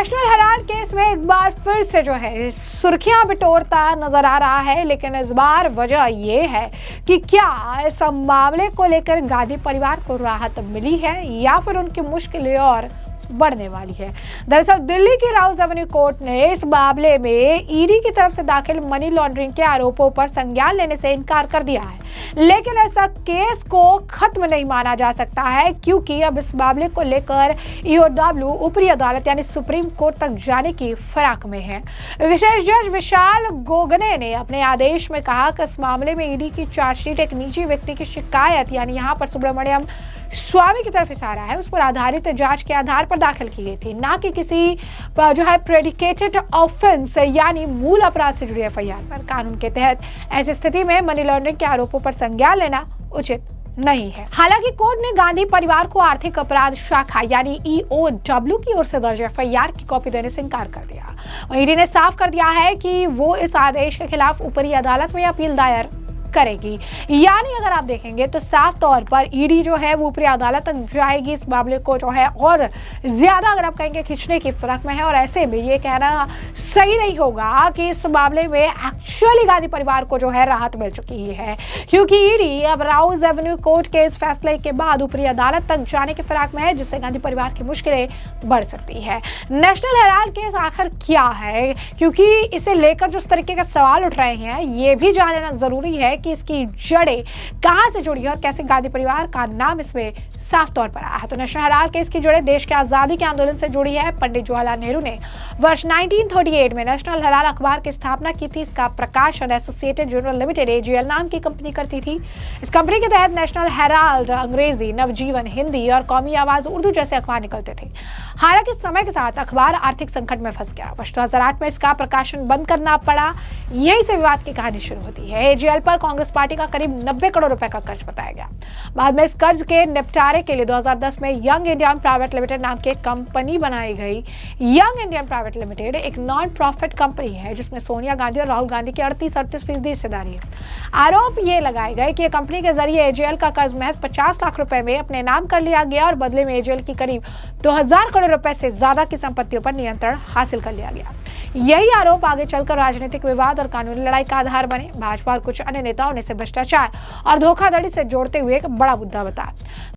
National Herald case में एक बार फिर से जो है सुर्खियां बिटोरता नजर आ रहा है, लेकिन इस बार वजह ये है कि क्या इस मामले को लेकर गांधी परिवार को राहत मिली है या फिर उनकी मुश्किलें और बढ़ने वाली है। दरअसल दिल्ली की राउज एवेन्यू कोर्ट ने इस मामले में ईडी की तरफ से दाखिल मनी लॉन्ड्रिंग के आरोपों पर संज्ञान लेने से इनकार कर दिया है, लेकिन ऐसा केस को खत्म नहीं माना जा सकता है क्योंकि अब इस मामले को लेकर ईओडब्ल्यू ऊपरी अदालत यानी सुप्रीम कोर्ट तक जाने की फिराक में है। विशेष जज विशाल गोगने ने अपने आदेश में कहा कि इस मामले में ईडी की चार्जशीट एक निजी व्यक्ति की शिकायत यानी यहाँ पर सुब्रमण्यम स्वामी की तरफ इशारा है, उस पर आधारित जांच के आधार पर दाखिल की गई थी, ना कि किसी जो है प्रेडिकेटेड ऑफेंस यानी मूल अपराध से जुड़ी एफआईआर पर। कानून के तहत ऐसी स्थिति में मनी लॉन्ड्रिंग के आरोपों पर संज्ञान लेना उचित नहीं है। हालांकि कोर्ट ने गांधी परिवार को आर्थिक अपराध शाखा यानी ईओडब्ल्यू की ओर से दर्ज एफआईआर की कॉपी देने से इनकार कर दिया। ईडी ने साफ कर दिया है कि वो इस आदेश के खिलाफ ऊपरी अदालत में अपील दायर करेगी। यानी अगर आप देखेंगे तो साफ तौर पर ईडी जो है वो ऊपरी अदालत तक जाएगी, इस मामले को जो है और ज्यादा अगर आप कहेंगे खींचने की फिराक में है। और ऐसे में ये कहना सही नहीं होगा कि इस मामले में एक्चुअली गांधी परिवार को जो है राहत मिल चुकी है, क्योंकि ईडी अब राउज एवेन्यू कोर्ट के इस फैसले के बाद ऊपरी अदालत तक जाने की फिराक में है, जिससे गांधी परिवार की मुश्किलें बढ़ सकती है। नेशनल हेराल्ड केस आखिर क्या है, क्योंकि इसे लेकर जिस तरीके का सवाल उठ रहे हैं ये भी जानना जरूरी है कि इसकी जड़ें कहां से जुड़ी है और कैसे गांधी परिवार का नाम इसमें साफ तौर पर आया है। तो नेशनल हेराल्ड केस की जड़ें देश के आजादी के आंदोलन से जुड़ी है। पंडित जवाहरलाल नेहरू ने वर्ष 1938 में नेशनल हेराल्ड अखबार की स्थापना की थी। इसका प्रकाशन एसोसिएटेड जर्नल लिमिटेड एजीएल नाम की कंपनी करती थी। इस कंपनी के तहत नेशनल हेराल्ड, अंग्रेजी, नवजीवन हिंदी और कौमी आवाज उर्दू जैसे अखबार निकलते थे। हालांकि समय के साथ अखबार आर्थिक संकट में फंस गया। वर्ष 2008 में इसका प्रकाशन बंद करना पड़ा। यहीं से विवाद की कहानी शुरू होती है। एजीएल पर कांग्रेस पार्टी का करीब 90 करोड़ रुपए का कर्ज बताया गया। बाद में इस कर्ज के निपटारे के लिए 2010 में यंग इंडियन प्राइवेट लिमिटेड नाम की एक कंपनी बनाई गई। यंग इंडियन प्राइवेट लिमिटेड एक नॉन प्रॉफिट कंपनी है जिसमें सोनिया गांधी और राहुल गांधी की 38% हिस्सेदारी है। आरोप ये लगाए गए कि कंपनी के जरिए एजीएल का कर्ज महज 50 लाख रुपए में अपने नाम कर लिया गया और बदले में एजीएल की करीब 2000 करोड़ रुपए से ज्यादा की संपत्तियों पर नियंत्रण हासिल कर लिया गया। यही आरोप आगे चलकर राजनीतिक विवाद और कानूनी लड़ाई का आधार बने। भाजपा और कुछ अन्य नेताओं ने इसे भ्रष्टाचार और धोखाधड़ी से जोड़ते हुए एक बड़ा मुद्दा बताया।